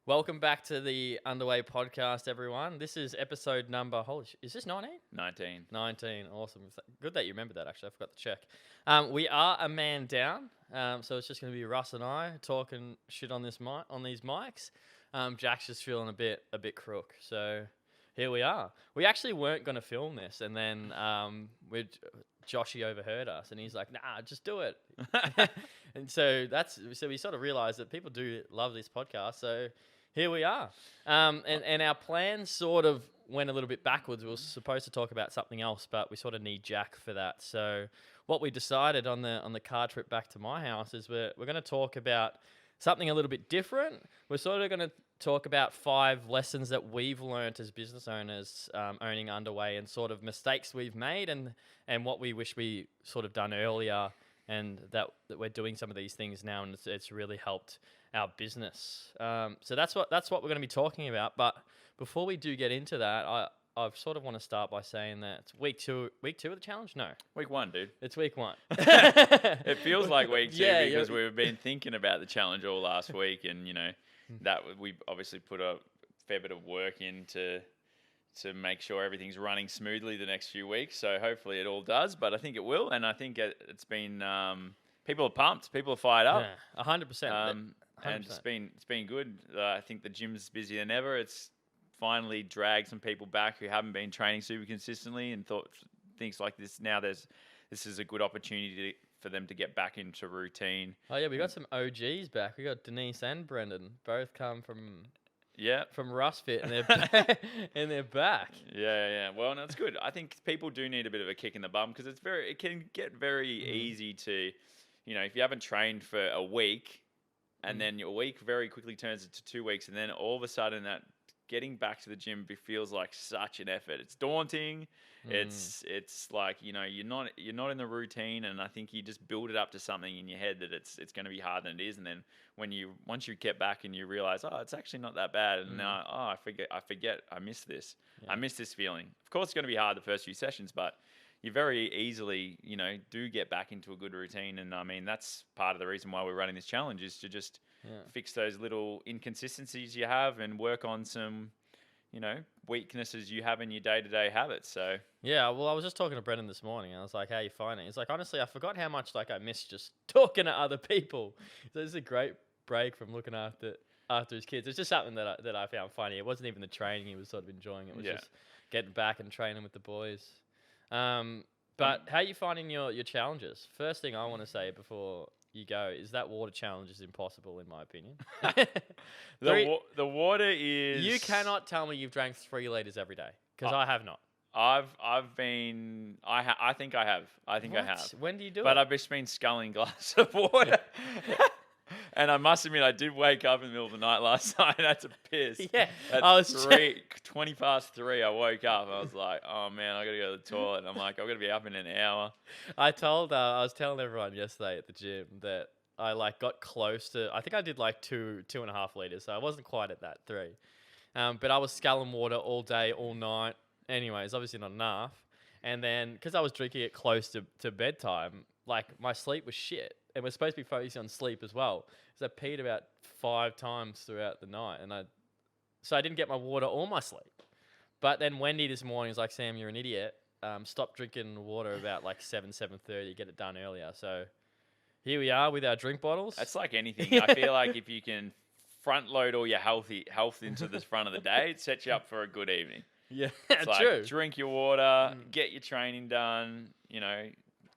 Welcome back to the Underway podcast, everyone. This is episode number, is this 19? 19. 19, awesome. Good that you remembered that, actually. I forgot to check. We are a man down, so it's just going to be Russ and I talking shit on these mics. Jack's just feeling a bit crook, so here we are. We actually weren't going to film this, and then Joshy overheard us, and he's like, "Nah, just do it." And so we sort of realized that people do love this podcast, so here we are. And our plan sort of went a little bit backwards. We were supposed to talk about something else, but we sort of need Jack for that. So what we decided on the car trip back to my house is we're going to talk about something a little bit different. We're sort of going to talk about 5 lessons that we've learned as business owners owning Underway, and sort of mistakes we've made, and what we wish we sort of done earlier, and that we're doing some of these things now, and it's really helped our business. So that's what we're going to be talking about. But before we do get into that, I sort of want to start by saying that it's week two of the challenge. No, Week 1, dude. it's week 1. It feels like week 2 Yeah, because we've been thinking about the challenge all last week, and that we obviously put a fair bit of work in to make sure everything's running smoothly the next few weeks. So hopefully it all does, but I think it will, and I think it's been people are pumped, people are fired up. Yeah, 100%. And it's been good. I think the gym's busier than ever. It's finally dragged some people back who haven't been training super consistently, and thought things like this. Now this is a good opportunity for them to get back into routine. Oh yeah, we got some OGs back. We got Denise and Brendan, both come from RussFit, and they're back. Yeah. Well, no, it's good. I think people do need a bit of a kick in the bum, because it can get very easy to, if you haven't trained for a week, and then your week very quickly turns into 2 weeks, and then all of a sudden that getting back to the gym feels like such an effort. It's daunting. It's like, you're not in the routine, and I think you just build it up to something in your head that it's going to be harder than it is, and then once you get back and you realize, oh, it's actually not that bad, and now I forget I miss this. Yeah. I miss this feeling. Of course, it's going to be hard the first few sessions, but you very easily, do get back into a good routine. And I mean, that's part of the reason why we're running this challenge, is to just fix those little inconsistencies you have and work on some, weaknesses you have in your day-to-day habits. So yeah, well, I was just talking to Brendan this morning, and I was like, "How you finding it?" He's like, "Honestly, I forgot how much I miss just talking to other people." So this is a great break from looking after his kids. It's just something that I found funny. It wasn't even the training he was sort of enjoying. It was just getting back and training with the boys. But how are you finding your challenges? First thing I want to say before you go is that water challenge is impossible, in my opinion. the water is... You cannot tell me you've drank 3 liters every day, because I have not. I think I have. I have. When do you do it? But I've just been sculling glass of water. And I must admit, I did wake up in the middle of the night last night and had to piss. Yeah. At 20 past 3, I woke up. I was like, oh, man, I got to go to the toilet. And I'm like, I've got to be up in an hour. I was telling everyone yesterday at the gym that I got close to, I think I did 2.5 liters. So I wasn't quite at that 3. But I was sculling water all day, all night. Anyways, obviously not enough. And then, because I was drinking it close to bedtime, my sleep was shit. And we're supposed to be focusing on sleep as well. So I peed about 5 times throughout the night. So I didn't get my water or my sleep. But then Wendy this morning was like, "Sam, you're an idiot. Stop drinking water about 7:30, get it done earlier." So here we are with our drink bottles. That's like anything. I feel like if you can front load all your health into the front of the day, it sets you up for a good evening. Yeah, it's true. Drink your water, get your training done,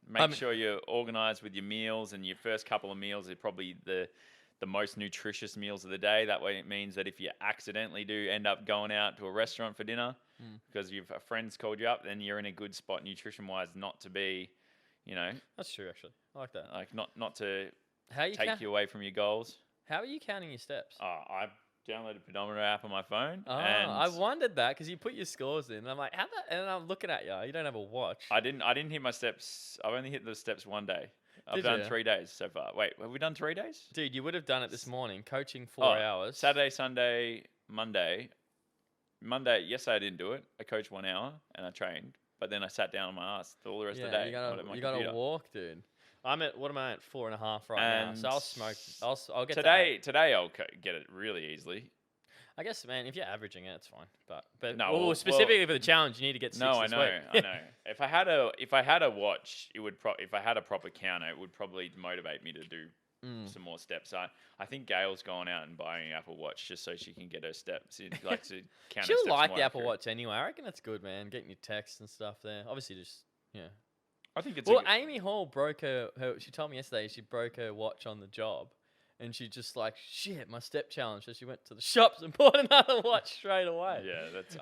Make sure you're organised with your meals, and your first couple of meals are probably the most nutritious meals of the day. That way it means that if you accidentally do end up going out to a restaurant for dinner because a friend's called you up, then you're in a good spot nutrition-wise, not to be, That's true, actually. I like that. Not to take you away from your goals. How are you counting your steps? I've downloaded a pedometer app on my phone. Oh, I wondered that, because you put your scores in. And I'm like, how that? And I'm looking at you. You don't have a watch. I didn't hit my steps. I've only hit the steps one day. I've done 3 days so far. Wait, have we done 3 days? Dude, you would have done it this morning. Coaching 4 hours. Saturday, Sunday, Monday. Monday, yesterday I didn't do it. I coached 1 hour and I trained. But then I sat down on my ass all the rest of the day. You got to walk, dude. What am I at? 4.5 right now. So I'll smoke. I'll get today. I'll get it really easily. I guess, man, if you're averaging it, it's fine. But No, well, well, specifically for the challenge, you need to get 6 no, I this know, week. I know. If I had a watch, it would if I had a proper counter, it would probably motivate me to do some more steps. I think Gail's gone out and buying an Apple Watch just so she can get her steps in, like to count her She'll steps like more the Apple accurate. Watch anyway. I reckon that's good, man. Getting your texts and stuff there. Obviously, just yeah. I think it's Well, Amy Hall broke her. She told me yesterday she broke her watch on the job, and she just like shit my step challenge. So she went to the shops and bought another watch straight away. yeah. That's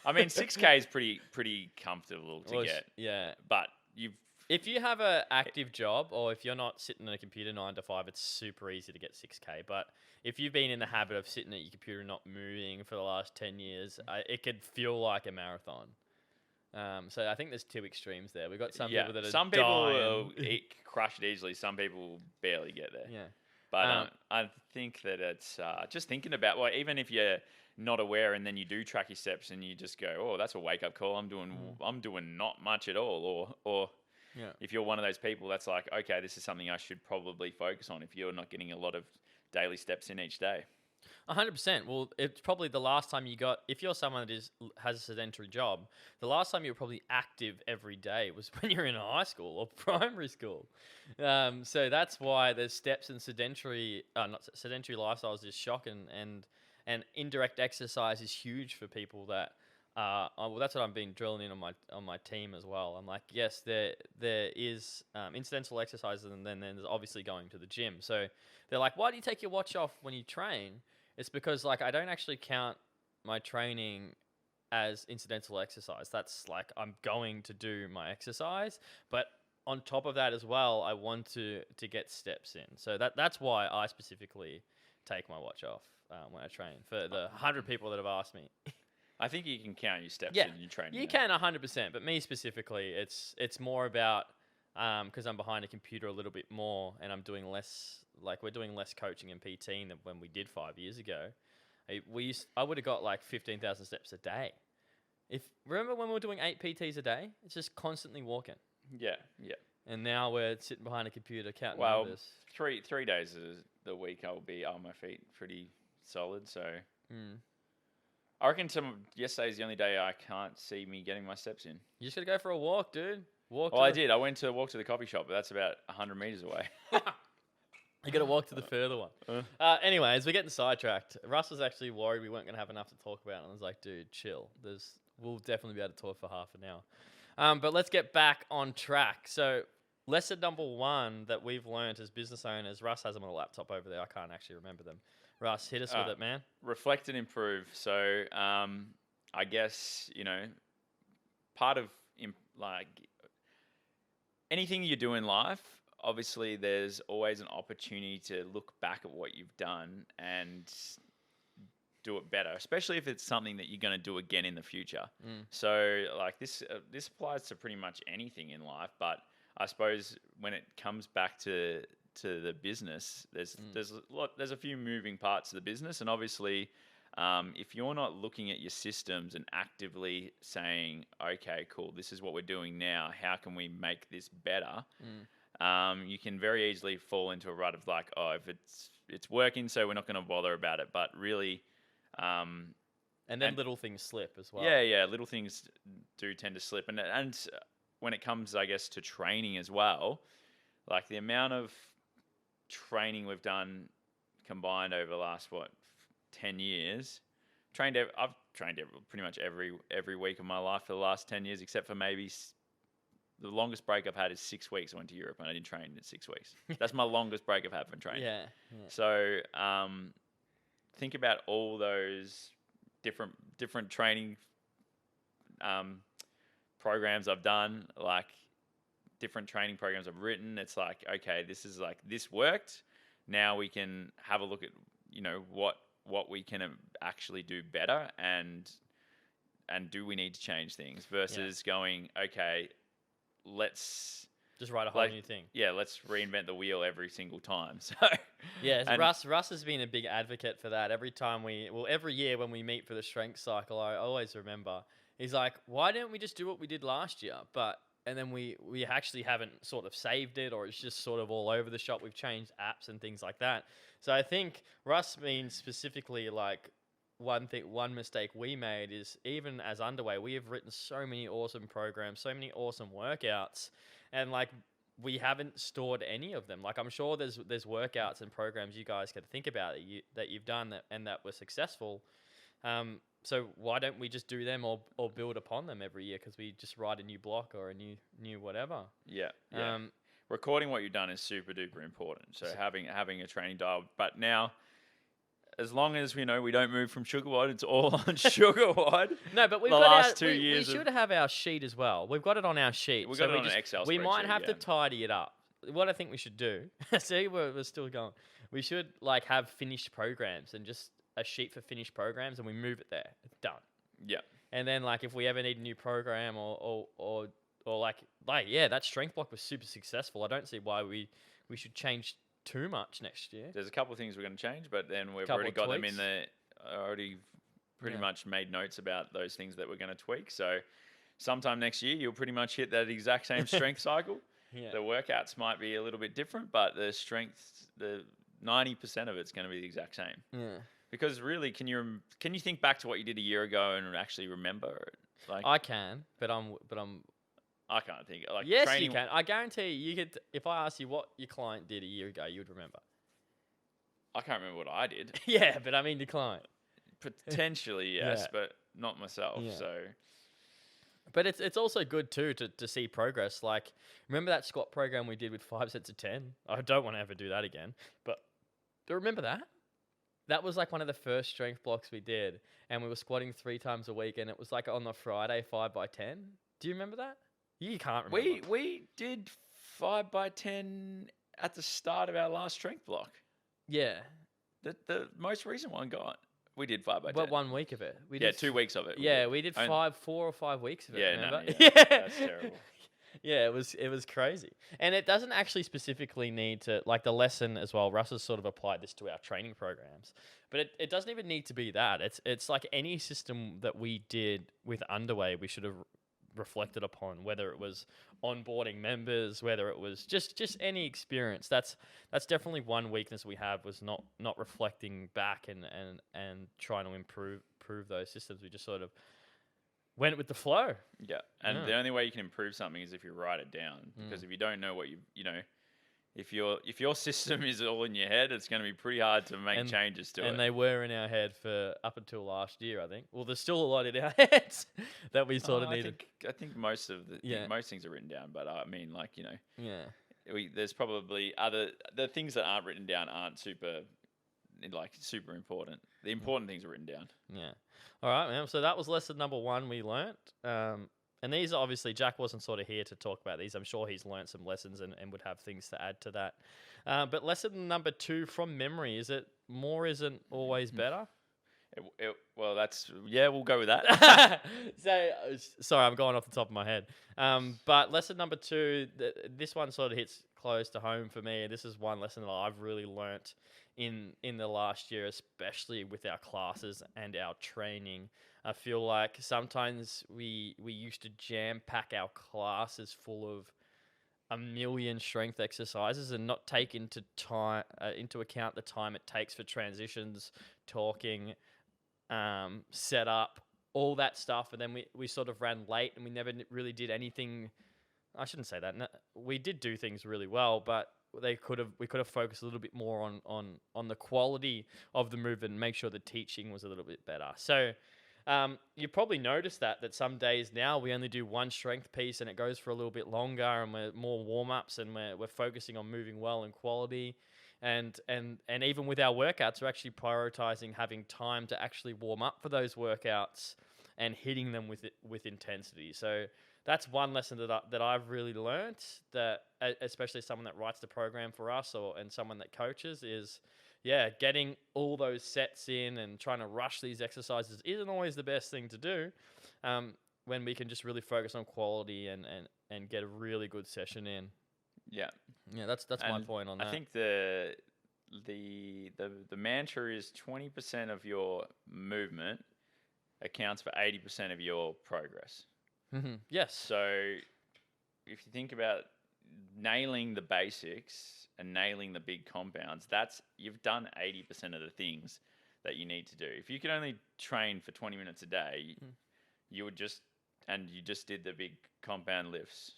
I mean 6K is pretty comfortable to Well, get, yeah. but you've If you have a active job or if you're not sitting at a computer 9 to 5, it's super easy to get 6K. But if you've been in the habit of sitting at your computer and not moving for the last 10 years, it could feel like a marathon. So I think there's two extremes there. We've got some people that are some people dying. will crush it easily. Some people will barely get there. Yeah. But I think that it's just thinking about, well, even if you're not aware and then you do track your steps and you just go, oh, that's a wake up call. I'm doing not much at all. Or Yeah. if you're one of those people that's like, okay, this is something I should probably focus on if you're not getting a lot of daily steps in each day. 100%. Well, it's probably the last time you got, if you're someone that has a sedentary job, the last time you were probably active every day was when you're in high school or primary school. So that's why the steps in not sedentary lifestyles is shocking, and indirect exercise is huge for people that. Well, that's what I've been drilling in on my team as well. I'm like, yes, there is incidental exercises, and then there's obviously going to the gym. So they're like, why do you take your watch off when you train? It's because like I don't actually count my training as incidental exercise. That's like I'm going to do my exercise, but on top of that as well, I want to get steps in. So that's why I specifically take my watch off when I train. For the 100 people that have asked me. I think you can count your steps Yeah, in your training. you can 100%, but me specifically, it's more about because I'm behind a computer a little bit more, and I'm doing less. Like we're doing less coaching and PT than when we did 5 years ago. I would have got like 15,000 steps a day. Remember when we were doing 8 PTs a day? It's just constantly walking. Yeah. And now we're sitting behind a computer counting Well, numbers. 3 days of the week I'll be on my feet pretty solid. So I reckon yesterday's the only day I can't see me getting my steps in. You just gotta go for a walk, dude. Well, I did. I went to walk to the coffee shop, but that's about 100 meters away. You got to walk to the further one. Anyways, we're getting sidetracked. Russ was actually worried we weren't going to have enough to talk about. And I was like, dude, chill. We'll definitely be able to talk for half an hour. But let's get back on track. So lesson number 1 that we've learned as business owners, Russ has them on a laptop over there. I can't actually remember them. Russ, hit us with it, man. Reflect and improve. So I guess, part of like anything you do in life, obviously there's always an opportunity to look back at what you've done and do it better, especially if it's something that you're going to do again in the future. So like this applies to pretty much anything in life, but I suppose when it comes back to the business, there's a few moving parts of the business, and obviously if you're not looking at your systems and actively saying, okay, cool, this is what we're doing now, how can we make this better? You can very easily fall into a rut of like, oh, if it's working, so we're not going to bother about it. But really, and then little things slip as well. Yeah, little things do tend to slip, and when it comes, I guess, to training as well, like the amount of training we've done combined over the last 10 years. I've trained pretty much every week of my life for the last 10 years, except for maybe. The longest break I've had is 6 weeks. I went to Europe and I didn't train in 6 weeks. That's my longest break I've had from training. Yeah. So think about all those different training programs I've done, like different training programs I've written. It's like, okay, this worked. Now we can have a look at what we can actually do better, and do we need to change things versus going, okay, let's just write a whole new thing. Yeah, let's reinvent the wheel every single time. So yeah, Russ has been a big advocate for that. Every year when we meet for the strength cycle, I always remember he's like, why didn't we just do what we did last year? And then we actually haven't sort of saved it, or it's just sort of all over the shop. We've changed apps and things like that. So I think Russ means specifically like one mistake we made is even as underway, we have written so many awesome programs, so many awesome workouts, and like we haven't stored any of them. Like I'm sure there's workouts and programs you guys can think about that you've done that were successful. So why don't we just do them or build upon them every year? Because we just write a new block or a new whatever. Yeah. Recording what you've done is super duper important. So having a training dial. But now, as long as we know we don't move from sugar wad, it's all on sugar wad. No, but we've the got last our, 2 years. We should have our sheet as well. We've got it on our sheet. We've got it on an Excel We might spreadsheet, have to tidy it up. What I think we should do. See, we're still going. We should like have finished programs and just a sheet for finished programs, and we move it there. It's done. Yeah. And then like if we ever need a new program or like yeah, that strength block was super successful. I don't see why we should change too much next year. There's a couple of things we're going to change, but then we've Couple already of got them tweaks. in the. Already pretty much made notes about those things that we're going to tweak. So sometime next year, you'll pretty much hit that exact same strength cycle. Yeah. The workouts might be a little bit different, but the strength, the 90% of it's going to be the exact same. Yeah. Because really, can you think back to what you did a year ago and actually remember it? Like I can, but I'm. I can't think. Like Yes, training, you can. I guarantee you could. If I asked you what your client did a year ago, you would remember. I can't remember what I did. Yeah, but I mean the client. Potentially, yes, Yeah. but not myself. Yeah. So But it's also good too to see progress. Like remember that squat program we did with 5 sets of 10? I don't want to ever do that again. But do you remember that? That was like one of the first strength blocks we did, and we were squatting 3 times a week, and it was like on the Friday 5x10. Do you remember that? You can't remember. we did 5x10 at the start of our last strength block. Yeah. The most recent one we did 5x10. But 1 week of it. We Yeah, did 2 weeks of it. we did 4 or 5 weeks of it. Yeah, remember? no, yeah, that's terrible. Yeah, it was crazy, and it doesn't actually specifically need to like the lesson as well. Russ has sort of applied this to our training programs, but it doesn't even need to be that. It's like any system that we did with Underway, we should have reflected upon, whether it was onboarding members, whether it was just any experience. That's definitely one weakness we have, was not reflecting back and trying to improve those systems. We just sort of went with the flow. Yeah, and the only way you can improve something is if you write it down. Because if you don't know what you know, if your system is all in your head, it's going to be pretty hard to make changes to it. And they were in our head for up until last year, I think. Well, there's still a lot in our heads that we sort of needed. I think most of most things are written down, but I mean, like there's probably the things that aren't written down aren't super important. The important things are written down. Yeah. All right, man. So that was lesson number 1 we learnt. And these obviously, Jack wasn't sort of here to talk about these. I'm sure he's learnt some lessons and would have things to add to that. But lesson number 2 from memory, is it more isn't always better? Well, we'll go with that. Sorry, I'm going off the top of my head. But lesson number 2, this one sort of hits close to home for me. This is one lesson that I've really learnt in the last year, especially with our classes and our training. I feel like sometimes we used to jam pack our classes full of a million strength exercises and not take into account the time it takes for transitions, talking, setup, all that stuff. And then we sort of ran late and we never really did anything. I shouldn't say that. No, we did do things really well, but we could have focused a little bit more on the quality of the movement and make sure the teaching was a little bit better. So you probably noticed that some days now we only do one strength piece and it goes for a little bit longer, and we're more warm-ups and we're focusing on moving well and quality. And even with our workouts, we're actually prioritizing having time to actually warm up for those workouts and hitting them with intensity. So that's one lesson that I've really learnt, that especially someone that writes the program for us and someone that coaches, is getting all those sets in and trying to rush these exercises isn't always the best thing to do, when we can just really focus on quality and get a really good session in. Yeah, that's my point on that. I think the mantra is 20% of your movement accounts for 80% of your progress. Mm-hmm. Yes. So if you think about nailing the basics and nailing the big compounds, you've done 80% of the things that you need to do. If you could only train for 20 minutes a day, you would just, and you just did the big compound lifts,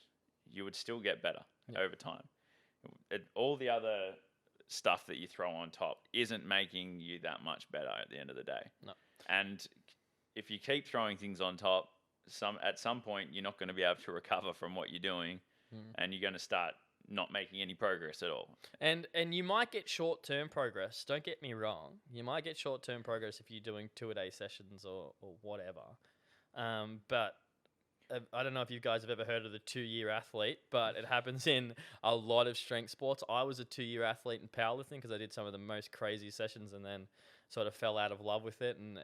you would still get better over time. All the other stuff that you throw on top isn't making you that much better at the end of the day. No. And if you keep throwing things on top, at some point you're not going to be able to recover from what you're doing, and you're going to start not making any progress at all. And you might get short-term progress. Don't get me wrong. You might get short-term progress if you're doing 2-a-day sessions or whatever. But I don't know if you guys have ever heard of the 2-year athlete, but it happens in a lot of strength sports. I was a 2-year athlete in powerlifting because I did some of the most crazy sessions and then sort of fell out of love with it and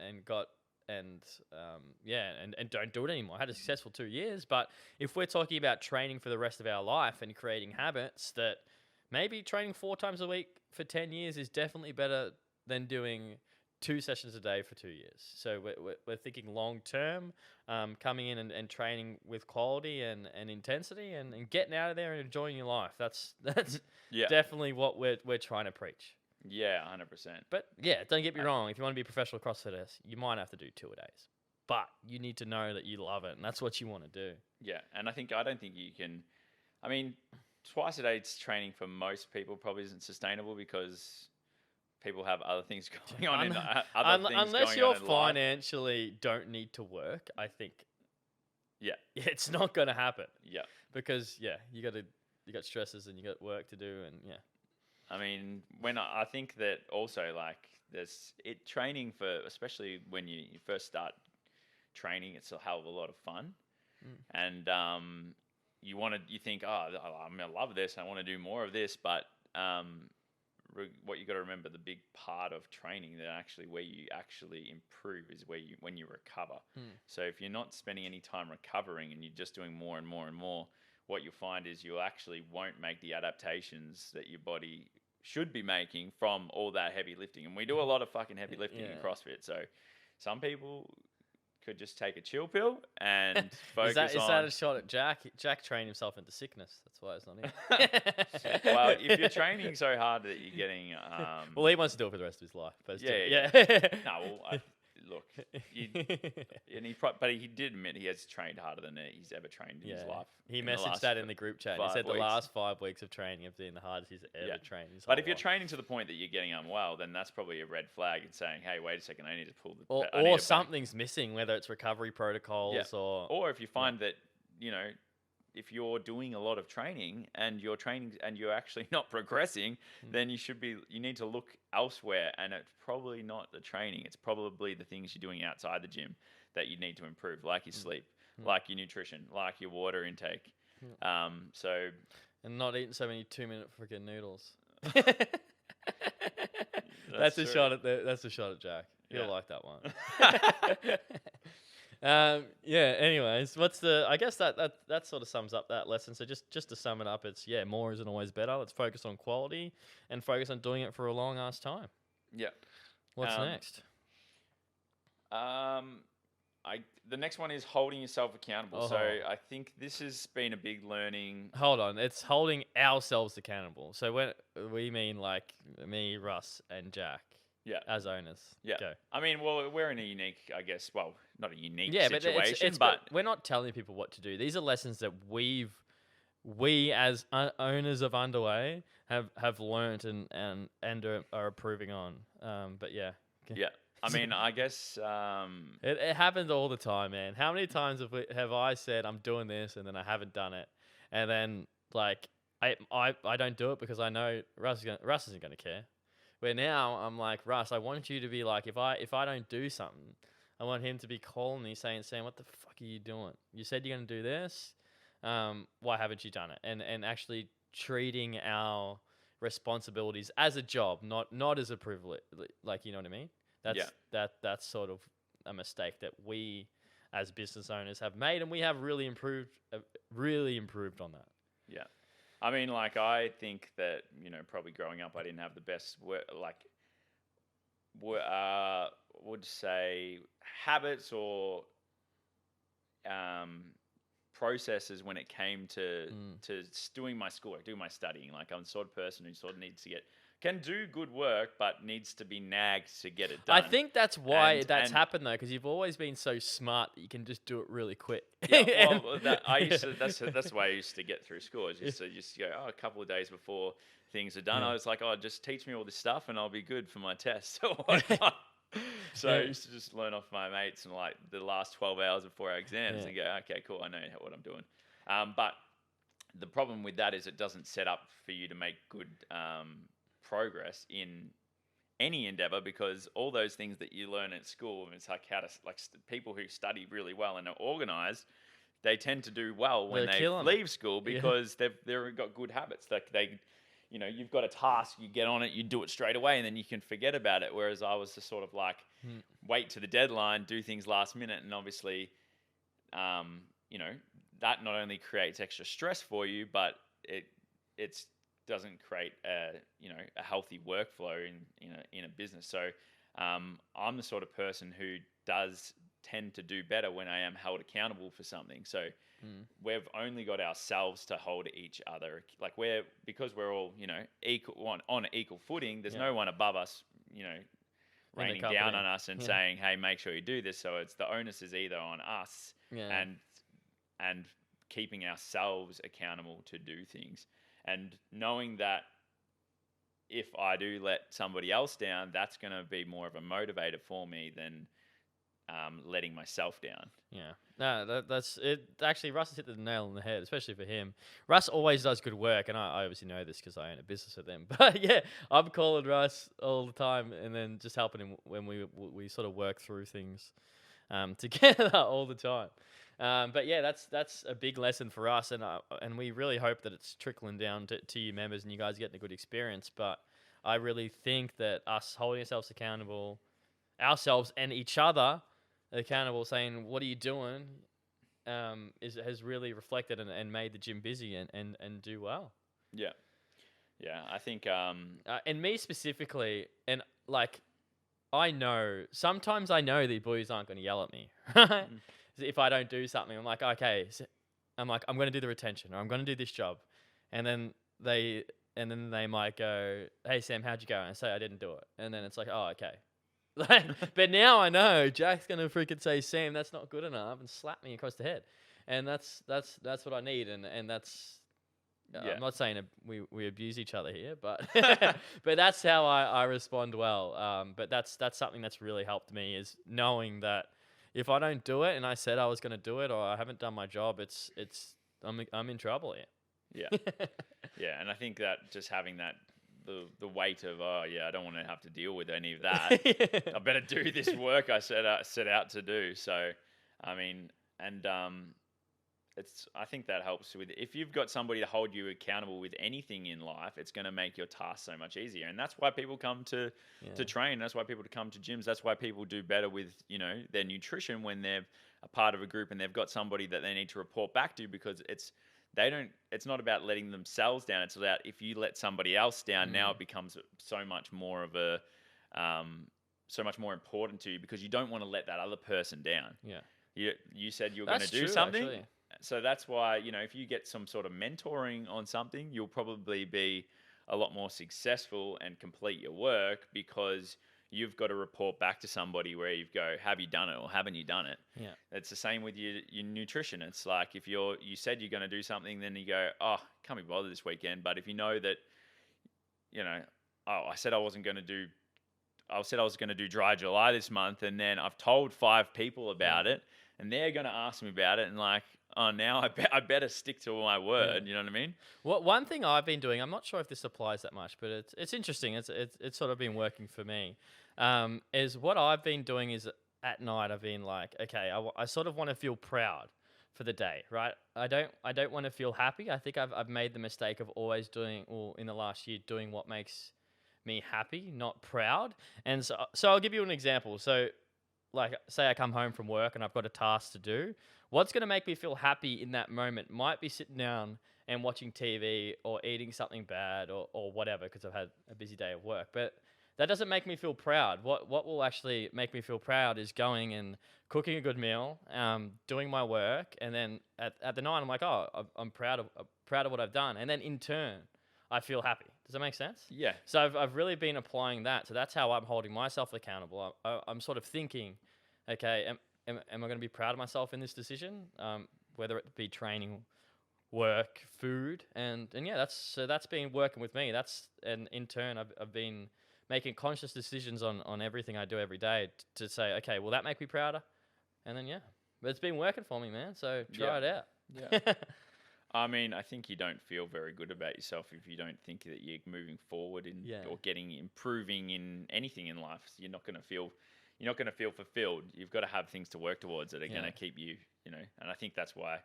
don't do it anymore. I had a successful 2 years, but if we're talking about training for the rest of our life and creating habits, that maybe training 4 times a week for 10 years is definitely better than doing 2 sessions a day for 2 years. So we're thinking long term, coming in and training with quality and intensity and getting out of there and enjoying your life. That's definitely what we're trying to preach. Yeah, 100%. But yeah, don't get me wrong. If you want to be a professional CrossFitter, you might have to do 2-a-days. But you need to know that you love it, and that's what you want to do. Yeah, and I don't think you can. I mean, twice a day training for most people probably isn't sustainable because people have other things going on. Unless you financially don't need to work, I think. Yeah, it's not going to happen. Yeah, because you got stresses and you got work to do, and I mean, when I think that also there's training for, especially when you first start training, it's a hell of a lot of fun, and you think, oh, I'm gonna love this, I want to do more of this, but what you got to remember, the big part of training that actually where you actually improve is when you recover. So if you're not spending any time recovering and you're just doing more and more and more, what you'll find is you actually won't make the adaptations that your body should be making from all that heavy lifting. And we do a lot of fucking heavy lifting in CrossFit. So some people could just take a chill pill and focus on... Is that a shot at Jack? Jack trained himself into sickness. That's why it's not here. Well, if you're training so hard that you're getting... well, he wants to do it for the rest of his life. But No, well, look, but he did admit he has trained harder than he's ever trained in his life. He messaged that in the group chat. He said the last 5 weeks of training have been the hardest he's ever trained. But if you're training to the point that you're getting unwell, then that's probably a red flag and saying, hey, wait a second, I need to pull the... Or something's missing, whether it's recovery protocols or if you find that, if you're doing a lot of training and you're actually not progressing, then you need to look elsewhere, and it's probably not the training. It's probably the things you're doing outside the gym that you need to improve, like your sleep, like your nutrition, like your water intake. And not eating so many 2-minute freaking noodles. That's a shot at Jack. He'll like that one. Anyways, I guess that sort of sums up that lesson. So just to sum it up, it's more isn't always better. Let's focus on quality and focus on doing it for a long ass time. Yeah. What's next? The next one is holding yourself accountable. So I think this has been a big learning. Hold on, it's holding ourselves accountable. So when we mean like me, Russ, and Jack. Yeah, as owners. Yeah. Go. I mean, well, we're in a unique, I guess, well, not a unique situation, but we're not telling people what to do. These are lessons that we as owners of Underway have learnt and are approving on. But yeah. Yeah. I mean, I guess it happens all the time, man. How many times have I said I'm doing this and then I haven't done it, and then like I don't do it because I know Russ isn't going to care. Where now I'm like, Russ, I want you to be like, if I don't do something, I want him to be calling me saying, Sam, what the fuck are you doing? You said you're going to do this. Why haven't you done it? And actually treating our responsibilities as a job, not as a privilege. Like, you know what I mean? That's sort of a mistake that we as business owners have made, and we have really improved on that. Yeah. I mean, like, I think that, probably growing up, I didn't have the best, would say habits or processes when it came to doing my schoolwork, doing my studying. Like, I'm the sort of person who sort of needs to get can do good work, but needs to be nagged to get it I done. think that's why And that's and happened though, because you've always been so smart that you can just do it really quick. yeah, And- well, that I used to. That's the way I used to get through school. I yeah. used to just go, oh, a couple of days before things are done. Yeah. I was like, oh, just teach me all this stuff, and I'll be good for my test or whatnot. So I Yeah. used to just learn off my mates and like the last 12 hours before our exams Yeah. and go, okay, cool, I know what I'm doing. But the problem with that is it doesn't set up for you to make good progress in any endeavor, because all those things that you learn at school, and it's like how to people who study really well and are organized, they tend to do well when They're they killing it. leave school Yeah. because they've got good habits. Like you've got a task, you get on it, you do it straight away, and then you can forget about it. Whereas I was just sort of like Mm. wait to the deadline, do things last minute, and obviously, you know, that not only creates extra stress for you, but it's doesn't create a healthy workflow in a business. So I'm the sort of person who does tend to do better when I am held accountable for something. So we've only got ourselves to hold each other. Like because we're all equal on equal footing. There's Yeah. no one above us, In the raining down company. on us and Yeah. saying, "Hey, make sure you do this." So it's the onus is either on us Yeah. and keeping ourselves accountable to do things, and knowing that if I do let somebody else down, that's going to be more of a motivator for me than letting myself down. Yeah. No, that's it. Actually, Russ has hit the nail on the head, especially for him. Russ always does good work, and I obviously know this because I own a business with him. But yeah, I'm calling Russ all the time, and then just helping him when we sort of work through things together all the time. But yeah, that's a big lesson for us, and we really hope that it's trickling down to you members and you guys getting a good experience. But I really think that us holding ourselves accountable, ourselves and each other accountable, saying what are you doing, has really reflected and made the gym busy and do well. Yeah, yeah. I think And me specifically, and like sometimes I know the boys aren't going to yell at me, right? If I don't do something, I'm like, okay, I'm going to do the retention, or I'm going to do this job, and then they might go, hey Sam, how'd you go? And I say I didn't do it, and then it's like, oh okay. But now I know Jack's gonna freaking say, Sam, that's not good enough, and slap me across the head, and that's what I need, and that's. Yeah. I'm not saying we abuse each other here, but but that's how I respond well. But that's something that's really helped me, is knowing that if I don't do it and I said I was going to do it, or I haven't done my job, I'm in trouble here. Yeah, yeah, and I think that just having that the weight of I don't want to have to deal with any of that. I better do this work I set out to do. So, I mean, and I think that helps with if you've got somebody to hold you accountable with anything in life, it's going to make your task so much easier. And that's why people come to train. That's why people come to gyms. That's why people do better with their nutrition when they're a part of a group and they've got somebody that they need to report back to, because it's not about letting themselves down. It's about if you let somebody else down, now it becomes so much more of a so much more important to you, because you don't want to let that other person down. Yeah. You said you were going to do true, something. Actually. So that's why, if you get some sort of mentoring on something, you'll probably be a lot more successful and complete your work, because you've got to report back to somebody where you go, have you done it or haven't you done it? Yeah. It's the same with your nutrition. It's like if you said you're going to do something, then you go, oh, can't be bothered this weekend. But if you know that, I said I was going to do dry July this month, and then I've told 5 people about it, and they're going to ask me about it, and like, oh, now I better stick to my word. You know what I mean? One thing I've been doing, I'm not sure if this applies that much, but it's interesting. It's sort of been working for me. Is what I've been doing is at night I've been like, okay, I sort of want to feel proud for the day, right? I don't want to feel happy. I think I've made the mistake of always doing, or in the last year, doing what makes me happy, not proud. And so I'll give you an example. So, like, say I come home from work and I've got a task to do. What's going to make me feel happy in that moment might be sitting down and watching TV or eating something bad or whatever, because I've had a busy day of work. But that doesn't make me feel proud. What will actually make me feel proud is going and cooking a good meal, doing my work, and then at the night I'm like, oh, I'm proud of what I've done, and then in turn I feel happy. Does that make sense? Yeah. So I've really been applying that. So that's how I'm holding myself accountable. I'm sort of thinking, okay, am I going to be proud of myself in this decision? Whether it be training, work, food, and yeah, that's been working with me. And in turn, I've been making conscious decisions on everything I do every day to say, okay, will that make me prouder? And then yeah, but it's been working for me, man. So try it out. Yeah. I mean, I think you don't feel very good about yourself if you don't think that you're moving forward or improving in anything in life. So you're not going to feel fulfilled. You've got to have things to work towards that are going to keep you, and I think that's why,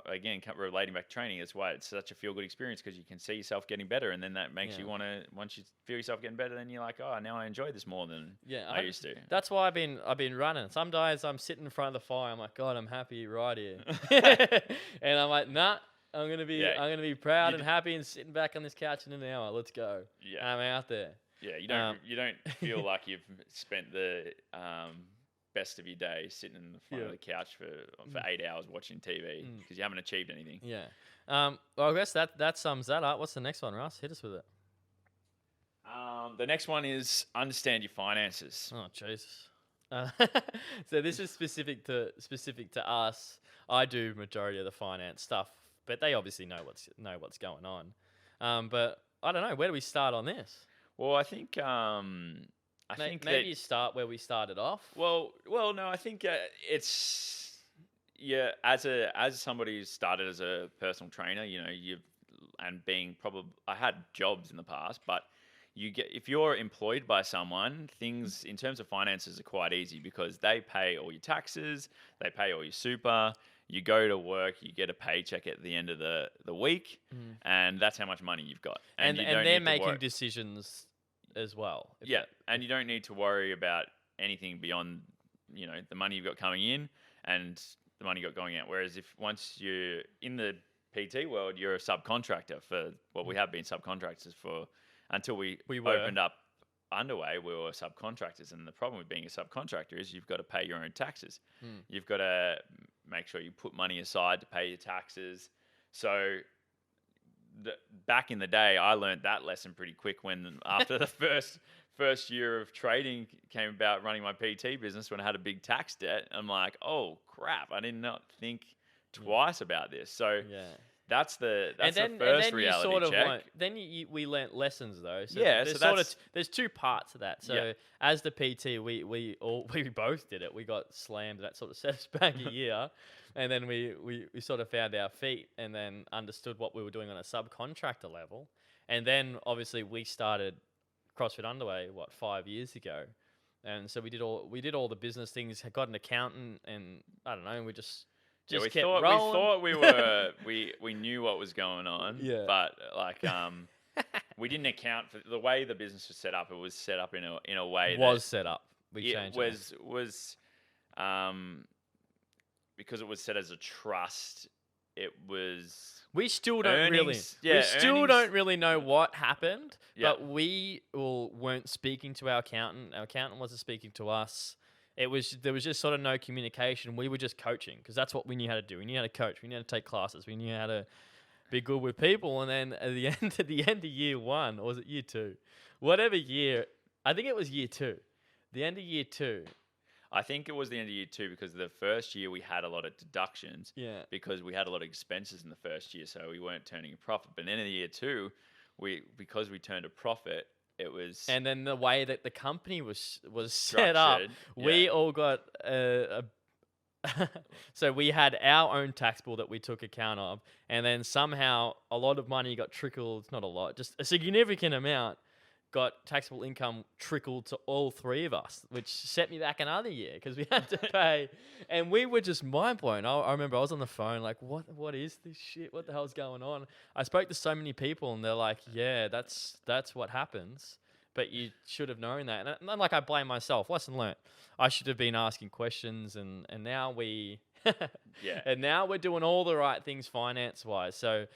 again, relating back to training, that's why it's such a feel-good experience, because you can see yourself getting better, and then that makes you want to, once you feel yourself getting better, then you're like, oh, now I enjoy this more than I used to. That's why I've been running. Some days I'm sitting in front of the fire, I'm like, God, I'm happy right here. And I'm like, nah, I'm gonna be proud and happy and sitting back on this couch in an hour. Let's go. Yeah. I'm out there. Yeah, you don't feel like you've spent the best of your day sitting in the front of the couch for 8 hours watching TV because you haven't achieved anything. Yeah. Well, I guess that sums that up. What's the next one, Russ? Hit us with it. The next one is understand your finances. Oh, Jesus. So this is specific to us. I do majority of the finance stuff, but they obviously know what's going on. But I don't know. Where do we start on this? Well, I think maybe you start where we started off. Well, no. I think it's as somebody who started as a personal trainer, I had jobs in the past, but if you're employed by someone, things in terms of finances are quite easy because they pay all your taxes, they pay all your super. You go to work, you get a paycheck at the end of the week, and that's how much money you've got. And they're making decisions as well. And you don't need to worry about anything beyond, the money you've got coming in and the money you got going out. Whereas once you're in the PT world, you're a subcontractor for what we have been subcontractors for until we opened up Underway. We were subcontractors, and the problem with being a subcontractor is you've got to pay your own taxes. You've got to make sure you put money aside to pay your taxes. So back in the day, I learned that lesson pretty quick when after the first year of trading came about running my PT business, when I had a big tax debt. I'm like, oh crap, I did not think twice about this. So that's the first reality check. We learnt lessons though. So there's two parts to that. So as the PT, we both did it. We got slammed. That sort of set us back a year, and then we sort of found our feet, and then understood what we were doing on a subcontractor level, and then obviously we started CrossFit Underway 5 years ago, and so we did all the business things. Got an accountant, and I don't know. We just kept rolling. We knew what was going on. Yeah. But we didn't account for the way the business was set up. It was set up in a way set up. We changed it. Because it was set as a trust. It was. We still don't really know what happened. Yeah. But we weren't speaking to our accountant. Our accountant wasn't speaking to us. There was just sort of no communication. We were just coaching because that's what we knew how to do. We knew how to coach. We knew how to take classes. We knew how to be good with people. And then at the end of year one, or was it year two? Whatever year, I think it was year two. The end of year two. I think it was the end of year two because the first year we had a lot of deductions. Yeah. Because we had a lot of expenses in the first year, so we weren't turning a profit. But then in year two, because we turned a profit. It was, and then the way that the company was set up, we all got so we had our own tax bill that we took account of, and then somehow a lot of money got trickled, not a lot, just a significant amount got taxable income trickled to all three of us, which set me back another year because we had to pay, and we were just mind blown. I remember I was on the phone like, what is this shit? What the hell's going on? I spoke to so many people, and they're like, yeah, that's what happens. But you should have known that. And like I blame myself. Lesson learnt. I should have been asking questions, and now and now we're doing all the right things finance wise. So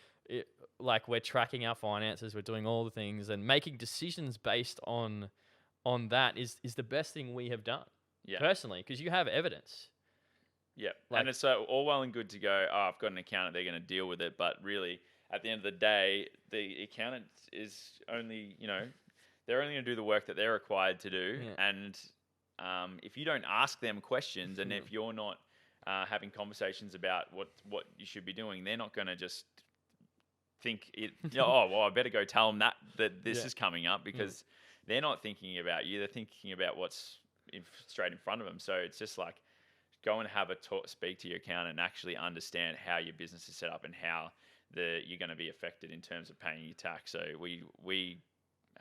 we're tracking our finances, we're doing all the things, and making decisions based on that is the best thing we have done. Yeah. Personally, because you have evidence. Yeah. And it's all well and good to go, I've got an accountant, they're going to deal with it. But really, at the end of the day, the accountant is only, they're only going to do the work that they're required to do. Yeah. And if you don't ask them questions, and Mm. if you're not having conversations about what you should be doing, they're not going to just think oh, well, I better go tell them that this Yeah. is coming up, because they're not thinking about you. They're thinking about what's straight in front of them. So it's just like, go and have speak to your accountant and actually understand how your business is set up and how you're going to be affected in terms of paying your tax. So we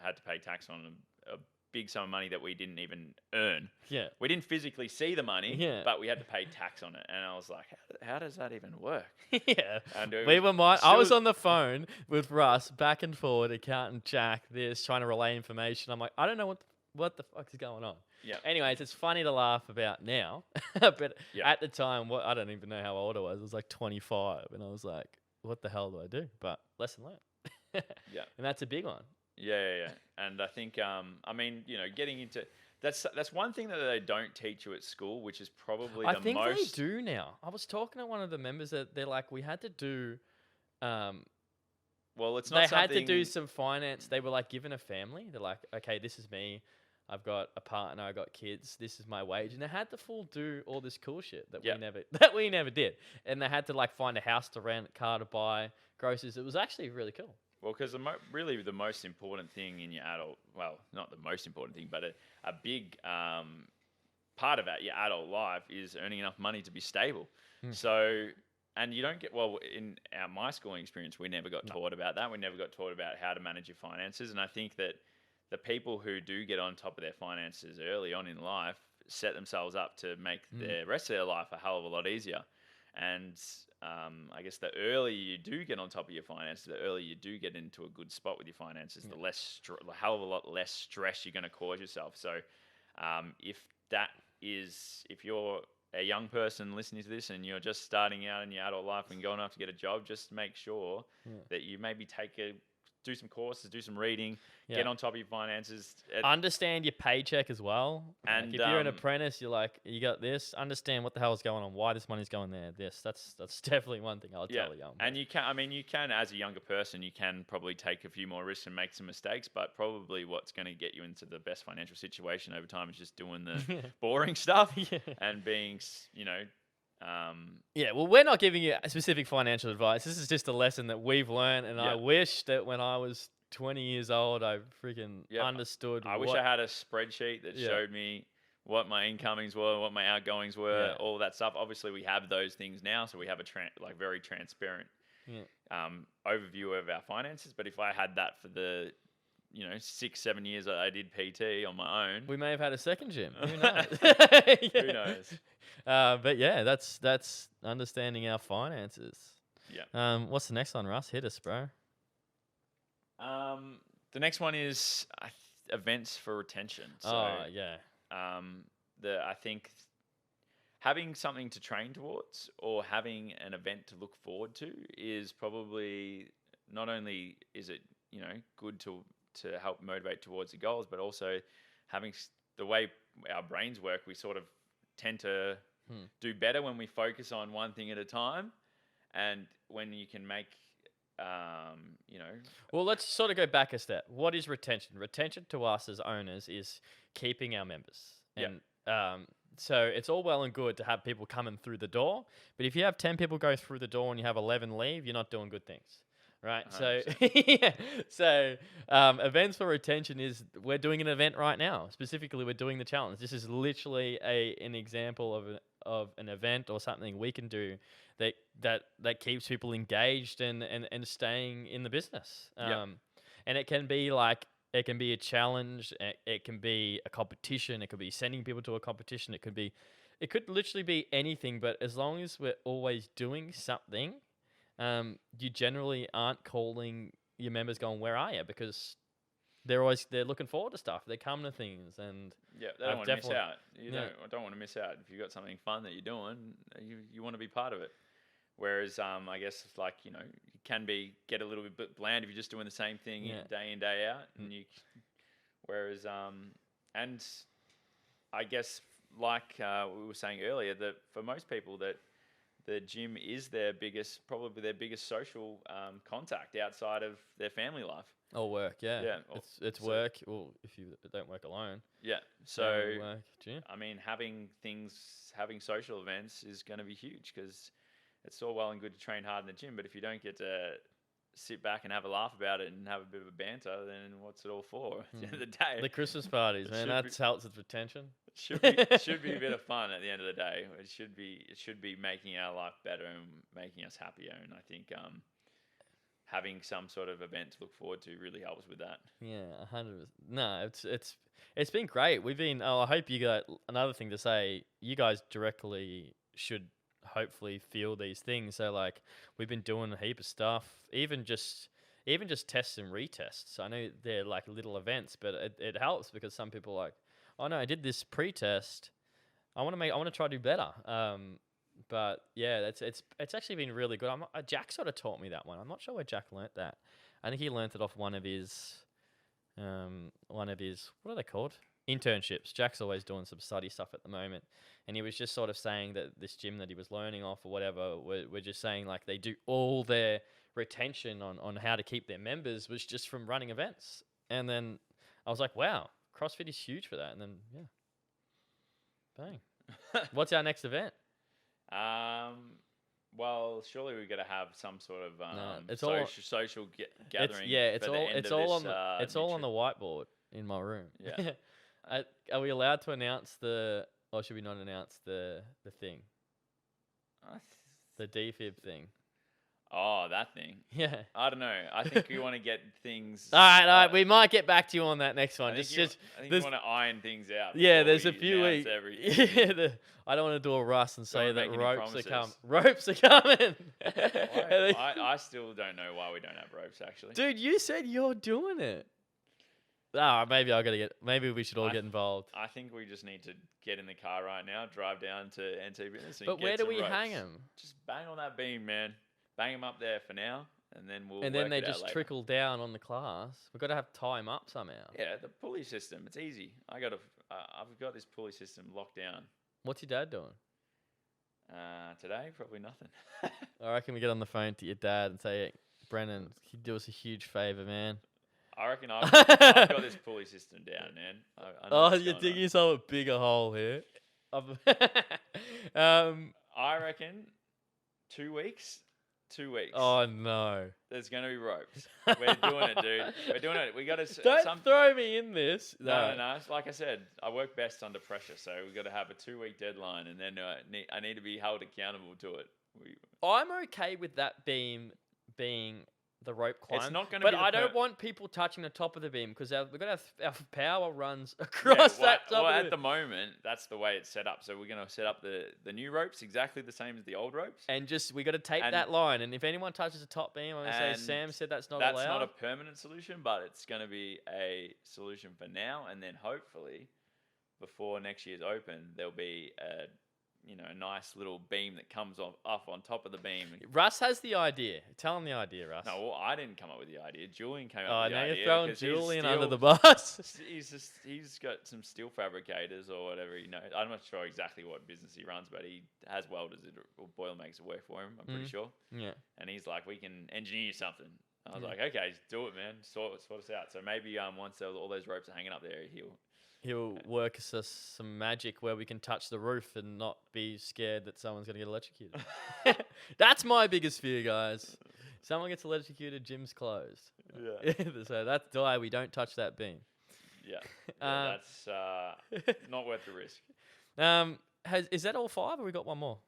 had to pay tax on a big sum of money that we didn't even earn. Yeah. We didn't physically see the money, Yeah. but we had to pay tax on it. And I was like, how does that even work? Yeah. And We were I was still- on the phone with Russ, back and forward, accountant Jack, trying to relay information. I'm like, I don't know what the fuck is going on. Yeah. Anyways, it's funny to laugh about now, but Yeah. at the time, I don't even know how old I was. I was like 25, and I was like, what the hell do I do? But lesson learned. Yeah. And that's a big one. Yeah. And I think, getting into that's one thing that they don't teach you at school, which is probably I the think most. they do now. I was talking to one of the members that they're like, we had to do. Well, it's They not had to something. do some finance. They were like given a family. They're like, okay, this is me. I've got a partner. I got kids. This is my wage, and they had to do all this cool shit that Yep. we never did. And they had to like find a house to rent, car to buy, groceries. It was actually really cool. Well, because really the most important thing in your not the most important thing, but a big part of your adult life is earning enough money to be stable. So, and you don't get, in my schooling experience, we never got taught about that. We never got taught about how to manage your finances. And I think that the people who do get on top of their finances early on in life set themselves up to make the rest of their life a hell of a lot easier. And I guess the earlier you do get on top of your finances, the earlier you do get into a good spot with your finances, the hell of a lot less stress you're going to cause yourself. So if you're a young person listening to this and you're just starting out in your adult life and going off to get a job, just make sure that you maybe do some courses, do some reading, get on top of your finances. Understand your paycheck as well. And like if you're an apprentice, you're like, you got this. Understand what the hell is going on, why this money's going there. That's definitely one thing I'll tell you. And you can, as a younger person, you can probably take a few more risks and make some mistakes, but probably what's going to get you into the best financial situation over time is just doing the boring stuff and being, well, we're not giving you specific financial advice. This is just a lesson that we've learned, and I wish that when I was 20 years old, I freaking understood. I wish I had a spreadsheet that showed me what my incomings were, what my outgoings were, all that stuff. Obviously, we have those things now, so we have a very transparent overview of our finances. But if I had that for the 6-7 years I did PT on my own, we may have had a second gym. Who knows? Who knows? But yeah, that's understanding our finances. Yeah. What's the next one, Russ? Hit us, bro. The next one is events for retention. So, I think having something to train towards or having an event to look forward to is probably, not only is it good to help motivate towards the goals, but also having the way our brains work, we sort of tend to do better when we focus on one thing at a time, and when you can make Well, let's sort of go back a step. What is retention? Retention to us as owners is keeping our members. And so it's all well and good to have people coming through the door, but if you have 10 people go through the door and you have 11 leave, you're not doing good things. Right. 100%. So events for retention is, we're doing an event right now. Specifically, we're doing the challenge. This is literally an example of an event or something we can do that keeps people engaged and staying in the business. And it can be a challenge. It can be a competition. It could be sending people to a competition. It could literally be anything. But as long as we're always doing something, you generally aren't calling your members going, where are you? Because they're looking forward to stuff. They come to things, and they don't want to miss out. Don't want to miss out. If you've got something fun that you're doing, you want to be part of it. Whereas I guess it can get a little bit bland if you're just doing the same thing day in, day out, and whereas and I guess like we were saying earlier, that for most people that the gym is probably their biggest social contact outside of their family life. Or work, yeah. Yeah, It's so- work. Well, if you don't work alone. Yeah. family, So work, gym. I mean, having social events is going to be huge because it's all well and good to train hard in the gym, but if you don't get to sit back and have a laugh about it and have a bit of a banter, then what's it all for? At the end of the day, The Christmas parties, man. should That helps with retention. should be a bit of fun at the end of the day. It should be making our life better and making us happier. And I think having some sort of event to look forward to really helps with that. Yeah, 100%. No, it's been great. We've been. Oh, I hope you got another thing to say. You guys directly should hopefully feel these things. So like, we've been doing a heap of stuff, even just tests and retests. I know they're like little events, but it helps because some people are like, oh no, I did this pre-test. I want to try to do better. But yeah, it's actually been really good. Jack sort of taught me that one. I'm not sure where Jack learnt that. I think he learnt it off one of his what are they called? Internships. Jack's always doing some study stuff at the moment, and he was just sort of saying that this gym that he was learning off or whatever, we're just saying like they do all their retention on how to keep their members was just from running events. And then I was like, wow, CrossFit is huge for that. And then yeah, bang. What's our next event? Well, surely we're gonna have some sort of it's social gathering. It's all on the the whiteboard in my room. Yeah. Are we allowed to announce or should we not announce the thing? The DFib thing. Oh, that thing. Yeah. I don't know. I think we want to get things. All right. We might get back to you on that next one. I think you want to iron things out. Yeah, there's before a few we announce weeks. everything. Yeah, I don't want to do a Russ and say Don't that make any ropes are coming. promises. Ropes are coming. I still don't know why we don't have ropes. Actually, Dude, you said you're doing it. Maybe we should all get involved. I think we just need to get in the car right now, drive down to NT Fitness, and But get where do some we ropes. hang them? Just bang on that beam, man. Bang them up there for now, and then we'll. And then work they it out just later. trickle down on the class. We've got to tie them up somehow. Yeah, the pulley system. It's easy. I've got this pulley system locked down. What's your dad doing? Today, probably nothing. I reckon we get on the phone to your dad and say, hey, Brennan, can you do us a huge favour, man? I reckon I've got this pulley system down, man. I know what's you're going digging on. yourself a bigger hole here. I reckon 2 weeks. 2 weeks. Oh no! There's gonna be ropes. We're doing it, dude. We're doing it. We got to. Don't throw me in this. No. Like I said, I work best under pressure, so we got to have a 2 week deadline, and then I need to be held accountable to it. I'm okay with that beam being the rope climb. It's not going to but be. I don't want people touching the top of the beam because we've got our power runs across that top. Well, at the moment, that's the way it's set up. So we're going to set up the new ropes exactly the same as the old ropes. And we got to tape that line. And if anyone touches the top beam, I'm going to say Sam said that's not allowed. That's not a permanent solution, but it's going to be a solution for now. And then hopefully, before next year's open, there'll be a nice little beam that comes off on top of the beam. Russ has the idea. Tell him the idea, Russ. No, well, I didn't come up with the idea. Julian came up with the idea. Oh, now you're throwing 'cause Julian under the bus. He's got some steel fabricators or whatever. I'm not sure exactly what business he runs, but he has welders or Boilermakers that work for him. I'm pretty sure. Yeah. And he's like, we can engineer something. I was like, okay, just do it, man. Sort us out. So maybe once all those ropes are hanging up there, He'll work us some magic where we can touch the roof and not be scared that someone's going to get electrocuted. That's my biggest fear, guys. Someone gets electrocuted, gym's closed. Yeah. So that's why we don't touch that beam. Yeah. That's not worth the risk. Is that all 5 or we got one more?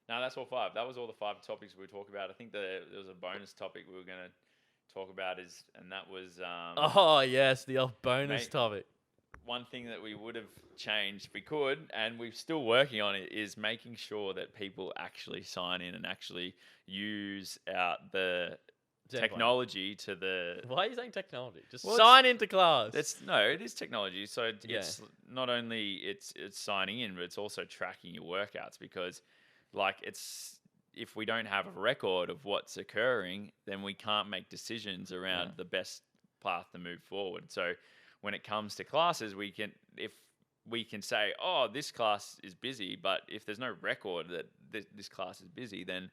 No, that's all 5. That was all the 5 topics we were talking about. I think there was a bonus topic we were going to talk about and that was... oh, yes, the old bonus topic. One thing that we would have changed, if we could, and we're still working on it, is making sure that people actually sign in and actually use the technology to the... Why are you saying technology? Just sign into class. It is technology. So it's not only it's signing in, but it's also tracking your workouts because, if we don't have a record of what's occurring, then we can't make decisions around the best path to move forward. So when it comes to classes, we can, if we can say, oh, this class is busy, but if there's no record that this class is busy, then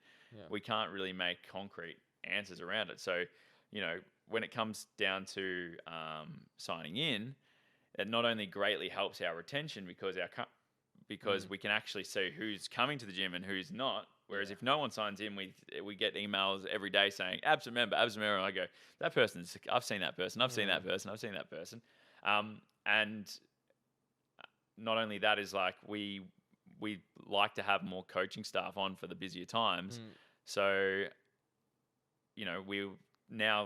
we can't really make concrete answers around it. So, when it comes down to signing in, it not only greatly helps our retention because we can actually see who's coming to the gym and who's not. Whereas if no one signs in, we get emails every day saying absent member, and I go, that person's, I've seen that person, I've seen that person, I've seen that person, and not only that is like we like to have more coaching staff on for the busier times, so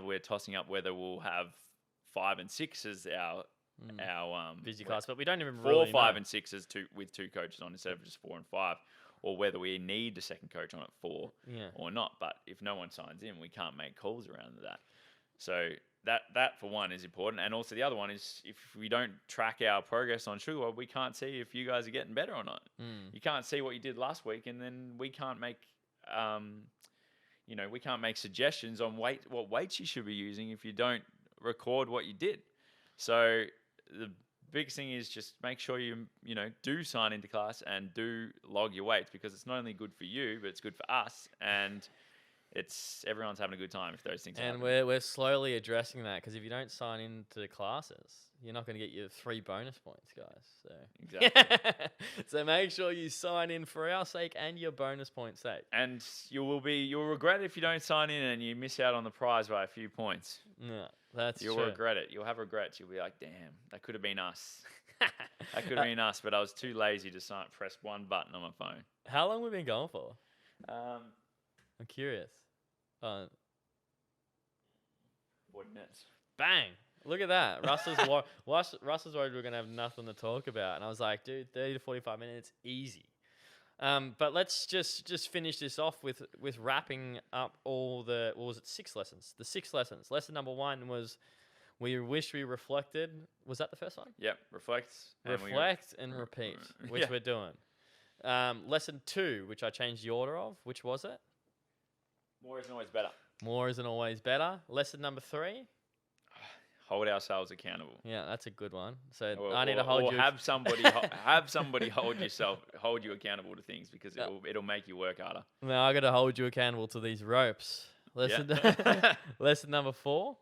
we're tossing up whether we'll have 5 and 6 as our busy class, but we don't even 4, really 5, know. and 6 as with 2 coaches on instead of just 4 and 5, or whether we need a second coach on at 4 or not. But if no one signs in, we can't make calls around that. So that for one is important, and also the other one is if we don't track our progress on Sugarwood, we can't see if you guys are getting better or not. You can't see what you did last week, and then we can't make suggestions on what weights you should be using if you don't record what you did. So the biggest thing is just make sure you do sign into class and do log your weights, because it's not only good for you, but it's good for us, and everyone's having a good time if those things happen. And we're slowly addressing that, because if you don't sign into classes, you're not going to get your 3 bonus points, guys. So exactly. So make sure you sign in for our sake and your bonus point sake. And you'll regret it if you don't sign in and you miss out on the prize by a few points. No, that's You'll true. regret it. You'll have regrets. You'll be like, damn, that could have been us. That could have been us, but I was too lazy to press one button on my phone. How long have we been going for? I'm curious. 40 minutes. Bang! Look at that. Russell's worried we're going to have nothing to talk about. And I was like, dude, 30 to 45 minutes, easy. But let's just finish this off with wrapping up all the, 6 lessons? The 6 lessons. Lesson number 1 was we wish we reflected. Was that the first one? Yep. Reflect and repeat, which we're doing. Lesson 2, which I changed the order of, which was it? More isn't always better. More isn't always better. Lesson number 3. Hold ourselves accountable. Yeah, that's a good one. So I need to hold you. Have somebody hold you accountable to things, because it'll make you work harder. No, I got to hold you accountable to these ropes. Lesson number 4.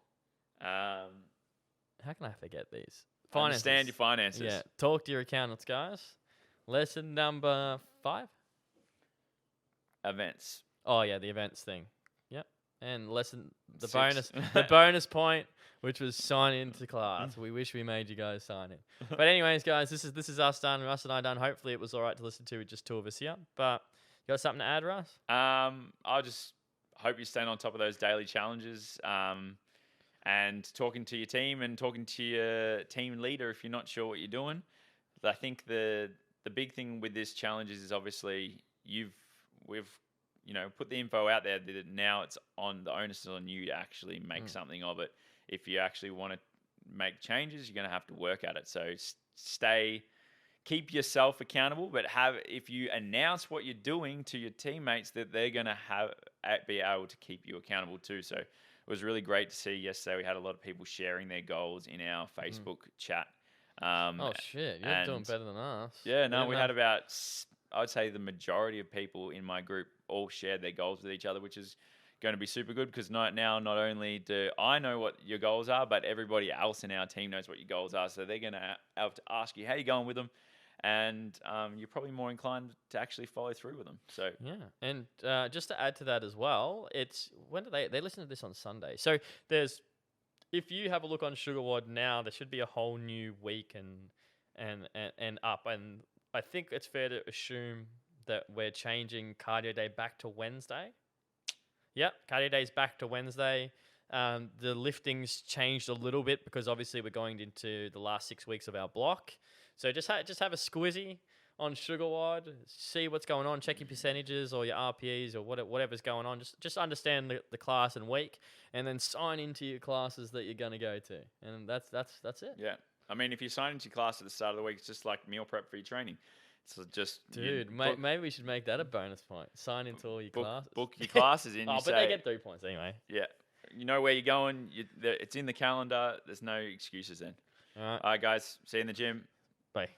How can I forget these? Finances. Understand your finances. Yeah, talk to your accountants, guys. Lesson number 5. Events. Oh yeah, the events thing. Yep. And the 6. bonus point, which was sign into class. We wish we made you guys sign in. But anyways, guys, this is us done. Russ and I done. Hopefully it was all right to listen to with just 2 of us here. But you got something to add, Russ? I'll just hope you're staying on top of those daily challenges. And talking to your team and talking to your team leader if you're not sure what you're doing. I think the big thing with this challenge is obviously we've put the info out there that now it's on, the onus is on you to actually make something of it. If you actually want to make changes, you're going to have to work at it. So keep yourself accountable, but if you announce what you're doing to your teammates, that they're going to be able to keep you accountable too. So it was really great to see yesterday. We had a lot of people sharing their goals in our Facebook chat. Oh shit, you're doing better than us. Yeah, no, we had about, I'd say the majority of people in my group all shared their goals with each other, which is going to be super good, because not only do I know what your goals are, but everybody else in our team knows what your goals are. So they're going to have to ask you how you're going with them, and you're probably more inclined to actually follow through with them. So yeah, and just to add to that as well, when do they listen to this on Sunday? So if you have a look on Sugarwood now, there should be a whole new week and up, and I think it's fair to assume that we're changing cardio day back to Wednesday. Yep, cardio day's back to Wednesday. The lifting's changed a little bit because obviously we're going into the last 6 weeks of our block. So just have a squizzy on Sugarwood, see what's going on, check your percentages or your RPEs or whatever's going on. Just understand the class and week, and then sign into your classes that you're gonna go to, and that's it. Yeah, I mean, if you sign into your class at the start of the week, it's just like meal prep for your training. So just maybe we should make that a bonus point. Sign into all your classes. Book your classes in. But they get 3 points anyway. Yeah, you know where you're going. It's in the calendar. There's no excuses then. All right, guys. See you in the gym. Bye.